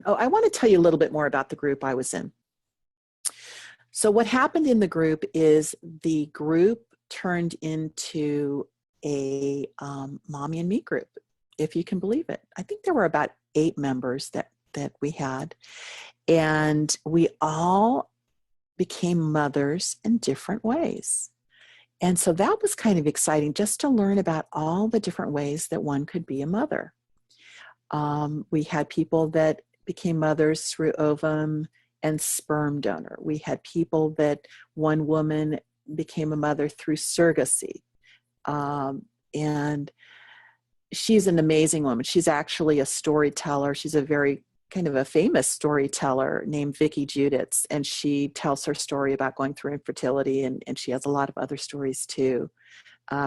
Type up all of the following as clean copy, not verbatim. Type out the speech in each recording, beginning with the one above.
Oh, I want to tell you a little bit more about the group I was in. So what happened in the group is the group turned into a mommy and me group, if you can believe it. I think there were about 8 members that we had, and we all became mothers in different ways. And so that was kind of exciting, just to learn about all the different ways that one could be a mother. We had people that became mothers through ovum and sperm donor. We had people that one woman became a mother through surrogacy. And she's an amazing woman. She's actually a storyteller. She's a very kind of a famous storyteller named Vicki Juditz, and she tells her story about going through infertility, and she has a lot of other stories too.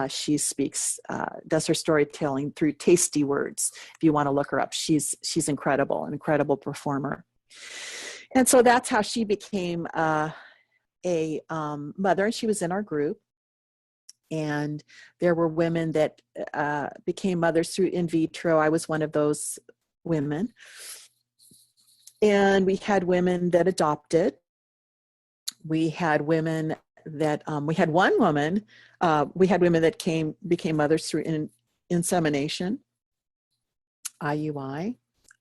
She speaks, does her storytelling through tasty words. If you want to look her up, she's incredible, an incredible performer. And so that's how she became a mother, and she was in our group. And there were women that became mothers through in vitro. I was one of those women. And we had women that adopted. We had women that, we had one woman, we had women that became mothers through insemination, IUI.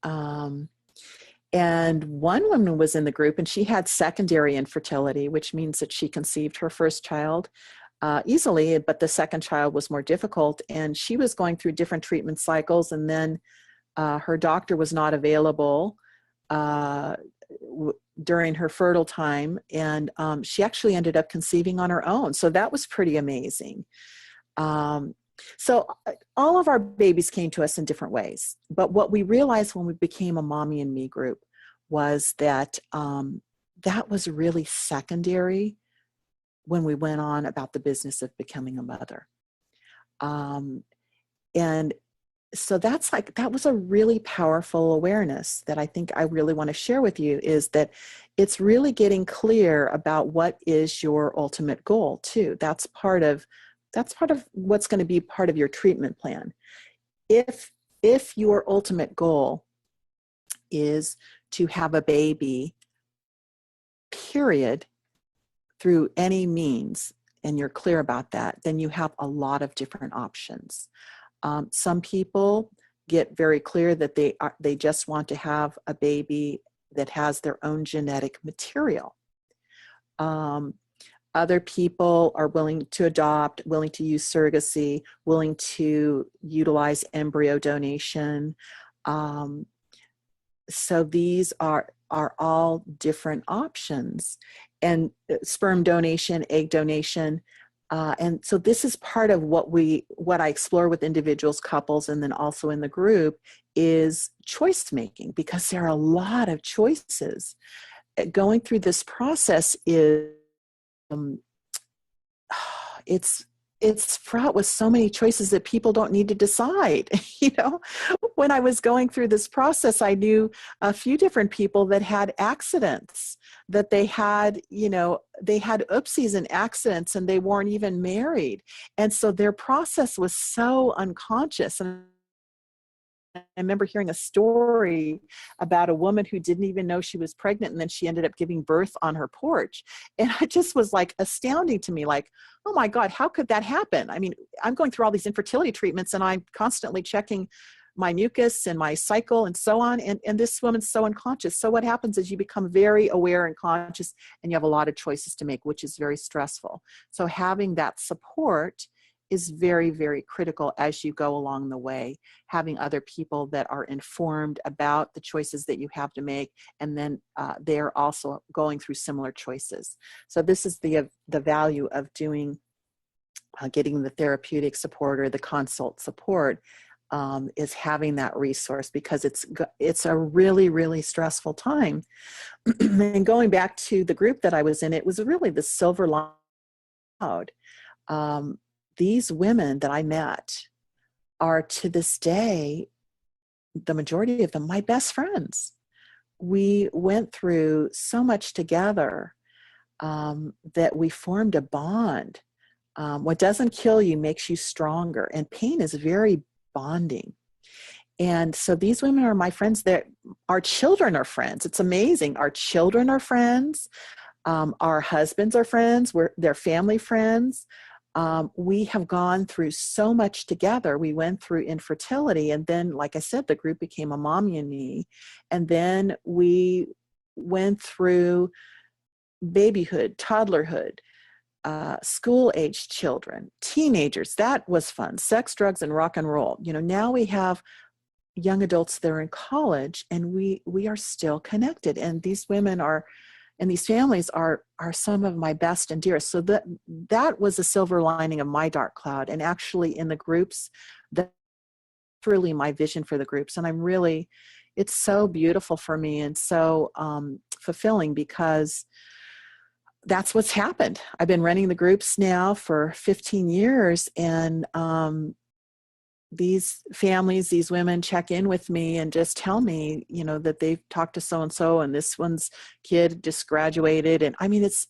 And one woman was in the group, and she had secondary infertility, which means that she conceived her first child easily, but the second child was more difficult, and she was going through different treatment cycles, and then her doctor was not available during her fertile time, and she actually ended up conceiving on her own. So that was pretty amazing. So all of our babies came to us in different ways. But what we realized when we became a Mommy and Me group was that that was really secondary when we went on about the business of becoming a mother. And so that was a really powerful awareness that I think I really want to share with you, is that it's really getting clear about what is your ultimate goal too. That's part of what's going to be part of your treatment plan. If your ultimate goal is to have a baby, period, through any means, and you're clear about that, then you have a lot of different options. Some people get very clear that they just want to have a baby that has their own genetic material. Other people are willing to adopt, willing to use surrogacy, willing to utilize embryo donation. So these are all different options. And sperm donation, egg donation. And so this is part of what I explore with individuals, couples, and then also in the group, is choice making, because there are a lot of choices. Going through this process is, it's fraught with so many choices that people don't need to decide. You know, when I was going through this process, I knew a few different people that had accidents, that they had oopsies and accidents, and they weren't even married. And so their process was so unconscious. And I remember hearing a story about a woman who didn't even know she was pregnant, and then she ended up giving birth on her porch. And it just was like astounding to me, like, oh my God, how could that happen? I mean, I'm going through all these infertility treatments, and I'm constantly checking my mucus and my cycle and so on. And this woman's so unconscious. So what happens is you become very aware and conscious, and you have a lot of choices to make, which is very stressful. So having that support is very, very critical as you go along the way, having other people that are informed about the choices that you have to make, and then they're also going through similar choices. So this is the value of doing, getting the therapeutic support or the consult support, is having that resource, because it's a really, really stressful time. And going back to the group that I was in, it was really the silver lining. These women that I met are, to this day, the majority of them, my best friends. We went through so much together that we formed a bond. What doesn't kill you makes you stronger, and pain is very bonding. And so these women are my friends. Our children are friends. It's amazing. Our children are friends. Our husbands are friends. They're family friends. We have gone through so much together. We went through infertility, and then, like I said, the group became a mommy and me. And then we went through babyhood, toddlerhood, school-aged children, teenagers. That was fun. Sex, drugs, and rock and roll. Now we have young adults that are in college, and we are still connected. And these women and these families are some of my best and dearest. So that was a silver lining of my dark cloud. And actually, in the groups, that's really my vision for the groups. And it's so beautiful for me and so fulfilling, because that's what's happened. I've been running the groups now for 15 years, and these families, these women check in with me and just tell me, that they've talked to so-and-so, and this one's kid just graduated. And I mean, that's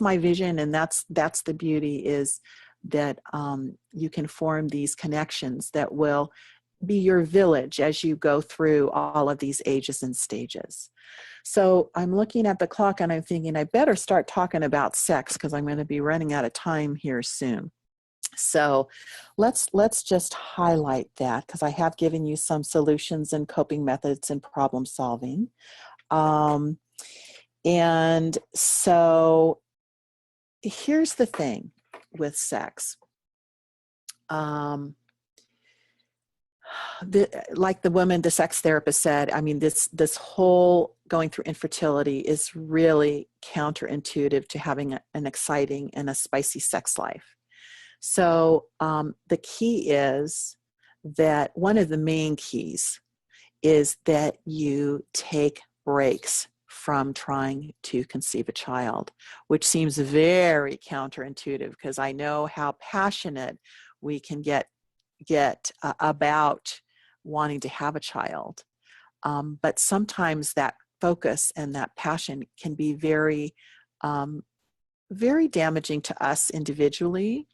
my vision. And that's the beauty, is that you can form these connections that will be your village as you go through all of these ages and stages. So I'm looking at the clock and I'm thinking I better start talking about sex, because I'm going to be running out of time here soon. So let's just highlight that, because I have given you some solutions and coping methods and problem solving. And so here's the thing with sex. Like the sex therapist said, I mean, this whole going through infertility is really counterintuitive to having an exciting and a spicy sex life. So the key is that one of the main keys is that you take breaks from trying to conceive a child, which seems very counterintuitive, because I know how passionate we can get about wanting to have a child. But sometimes that focus and that passion can be very, very damaging to us individually,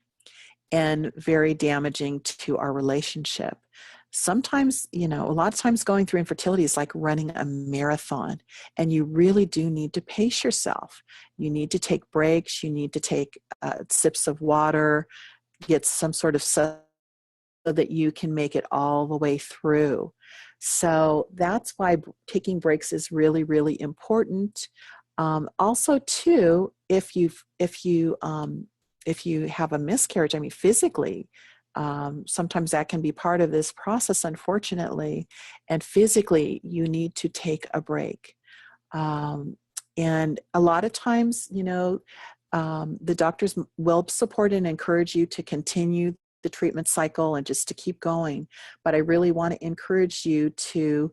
and very damaging to our relationship. Sometimes, a lot of times going through infertility is like running a marathon, and you really do need to pace yourself. You need to take breaks. You need to take sips of water, get some sort of so that you can make it all the way through. So that's why taking breaks is really, really important. Also, too, if you have a miscarriage, I mean, physically, sometimes that can be part of this process, unfortunately. And physically, you need to take a break. And a lot of times, the doctors will support and encourage you to continue the treatment cycle and just to keep going. But I really want to encourage you to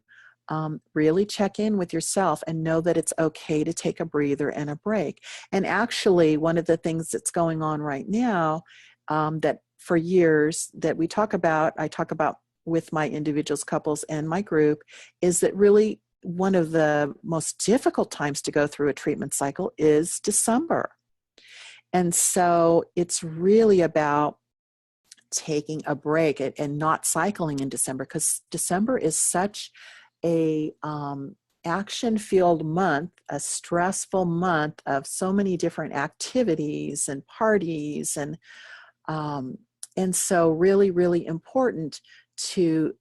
really check in with yourself and know that it's okay to take a breather and a break. And actually, one of the things that's going on right now, that for years that I talk about with my individuals, couples, and my group, is that really one of the most difficult times to go through a treatment cycle is December. And so it's really about taking a break and not cycling in December, because December is such a action-filled month, a stressful month of so many different activities and parties, and so really, really important to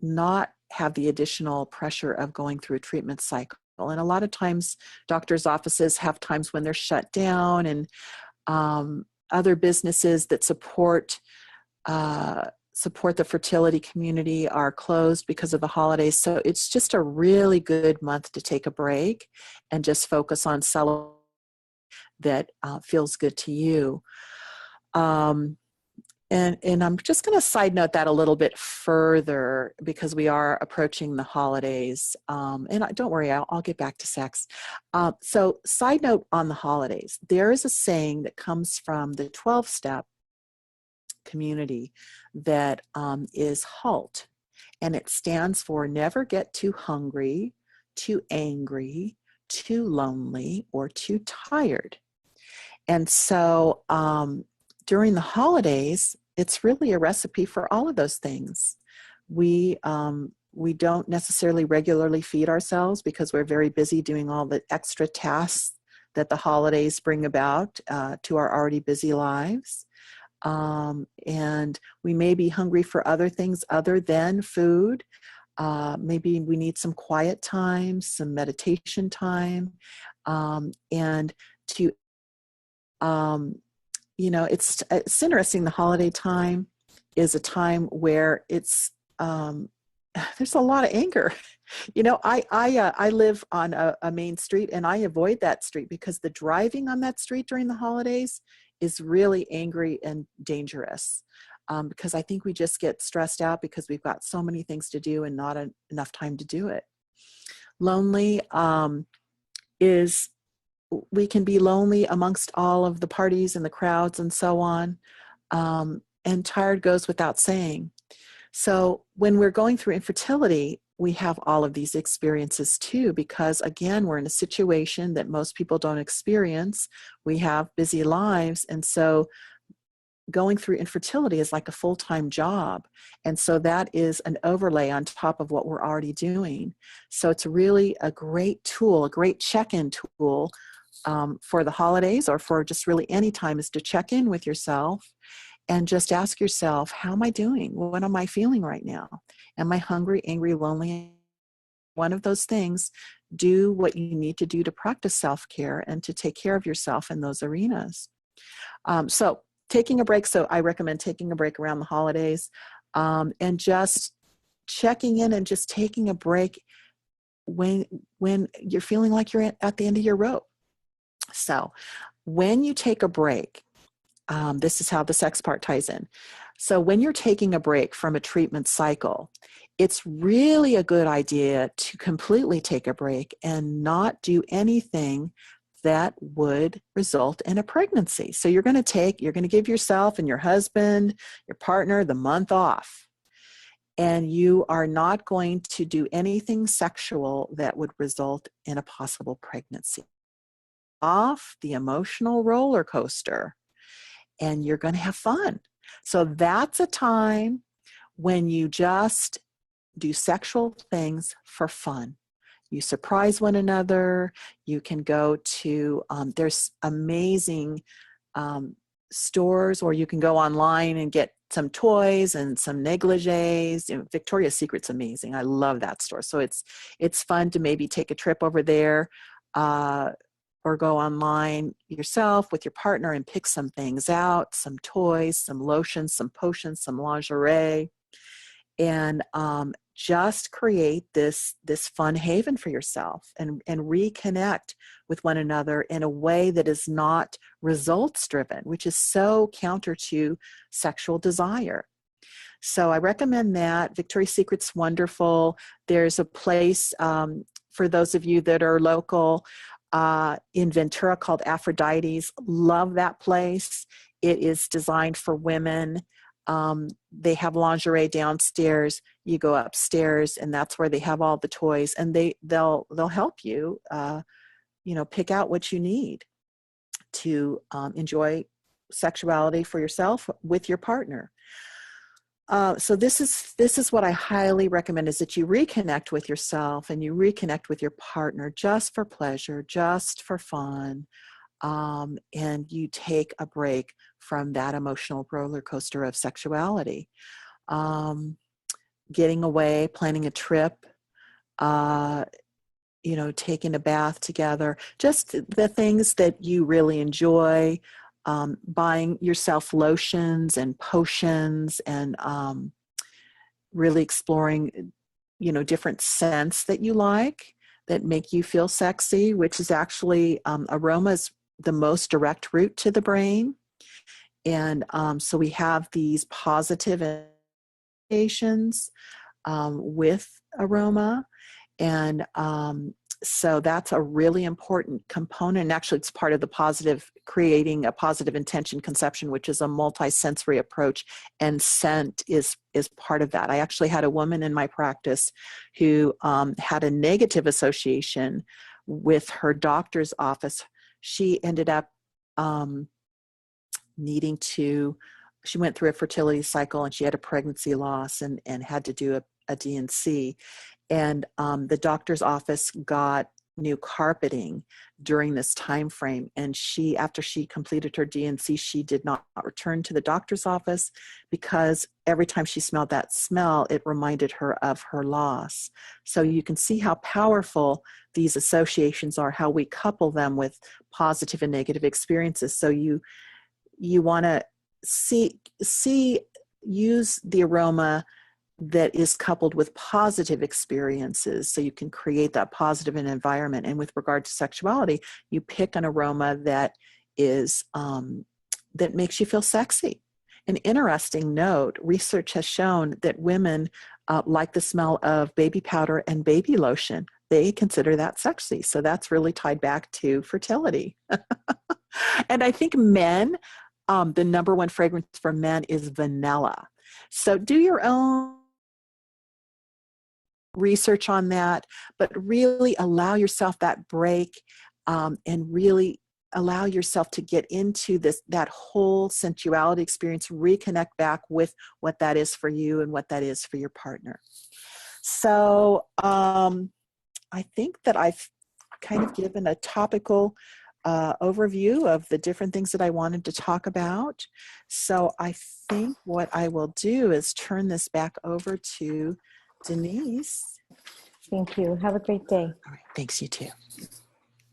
not have the additional pressure of going through a treatment cycle. And a lot of times, doctors' offices have times when they're shut down, and other businesses that support the fertility community are closed because of the holidays. So it's just a really good month to take a break and just focus on celebrating that feels good to you. And I'm just going to side note that a little bit further, because we are approaching the holidays. And don't worry, I'll get back to sex. So side note on the holidays, there is a saying that comes from the 12-step community that is HALT. And it stands for never get too hungry, too angry, too lonely, or too tired. And so during the holidays, it's really a recipe for all of those things. We don't necessarily regularly feed ourselves because we're very busy doing all the extra tasks that the holidays bring about to our already busy lives. And we may be hungry for other things other than food. Maybe we need some quiet time, some meditation time, and to, it's interesting. The holiday time is a time where there's a lot of anger. I live on a main street, and I avoid that street because the driving on that street during the holidays is really angry and dangerous. Because I think we just get stressed out because we've got so many things to do and not enough time to do it. Lonely is, we can be lonely amongst all of the parties and the crowds and so on. And tired goes without saying. So when we're going through infertility, we have all of these experiences too, because again, we're in a situation that most people don't experience. We have busy lives. And so going through infertility is like a full-time job. And so that is an overlay on top of what we're already doing. So it's really a great tool, a great check-in tool for the holidays or for just really any time, is to check in with yourself and just ask yourself, how am I doing? What am I feeling right now? Am I hungry, angry, lonely? One of those things, do what you need to do to practice self-care and to take care of yourself in those arenas. So taking a break. So I recommend taking a break around the holidays and just checking in and just taking a break when you're feeling like you're at the end of your rope. So when you take a break, this is how the sex part ties in. So when you're taking a break from a treatment cycle, it's really a good idea to completely take a break and not do anything that would result in a pregnancy. So you're going to give yourself and your husband, your partner, the month off. And you are not going to do anything sexual that would result in a possible pregnancy. Off the emotional roller coaster, and you're going to have fun. So that's a time when you just do sexual things for fun. You surprise one another. You can go to, there's amazing stores, or you can go online and get some toys and some negligees. Victoria's Secret's amazing. I love that store. So it's fun to maybe take a trip over there or go online yourself with your partner and pick some things out, some toys, some lotions, some potions, some lingerie, and just create this fun haven for yourself and reconnect with one another in a way that is not results driven, which is so counter to sexual desire. So I recommend that. Victoria's Secret's wonderful. There's a place for those of you that are local in Ventura called Aphrodite's. Love that place. It is designed for women. They have lingerie downstairs. You go upstairs, and that's where they have all the toys, and they'll help you, pick out what you need to enjoy sexuality for yourself with your partner. So this is what I highly recommend, is that you reconnect with yourself and you reconnect with your partner just for pleasure, just for fun, and you take a break from that emotional roller coaster of sexuality. Getting away, planning a trip, taking a bath together, just the things that you really enjoy. Buying yourself lotions and potions and really exploring, different scents that you like that make you feel sexy, which is actually aroma is the most direct route to the brain. And so we have these positive associations with aroma. And so that's a really important component. And actually, it's part of the creating a positive intention conception, which is a multi-sensory approach. And scent is part of that. I actually had a woman in my practice who had a negative association with her doctor's office. She ended up needing to she went through a fertility cycle, and she had a pregnancy loss, and had to do a D&C. And the doctor's office got new carpeting during this time frame. And she, after she completed her D&C, she did not return to the doctor's office, because every time she smelled that smell, it reminded her of her loss. So you can see how powerful these associations are, how we couple them with positive and negative experiences. So you want to use the aroma that is coupled with positive experiences, so you can create that positive environment. And with regard to sexuality, you pick an aroma that is that makes you feel sexy. An interesting note, research has shown that women like the smell of baby powder and baby lotion. They consider that sexy. So that's really tied back to fertility. And I think men, the number one fragrance for men is vanilla. So do your own research on that, but really allow yourself that break, and really allow yourself to get into that whole sensuality experience, reconnect back with what that is for you and what that is for your partner. So I think that I've kind of given a topical overview of the different things that I wanted to talk about. So I think what I will do is turn this back over to Denise. Thank you. Have a great day. All right. Thanks, you too.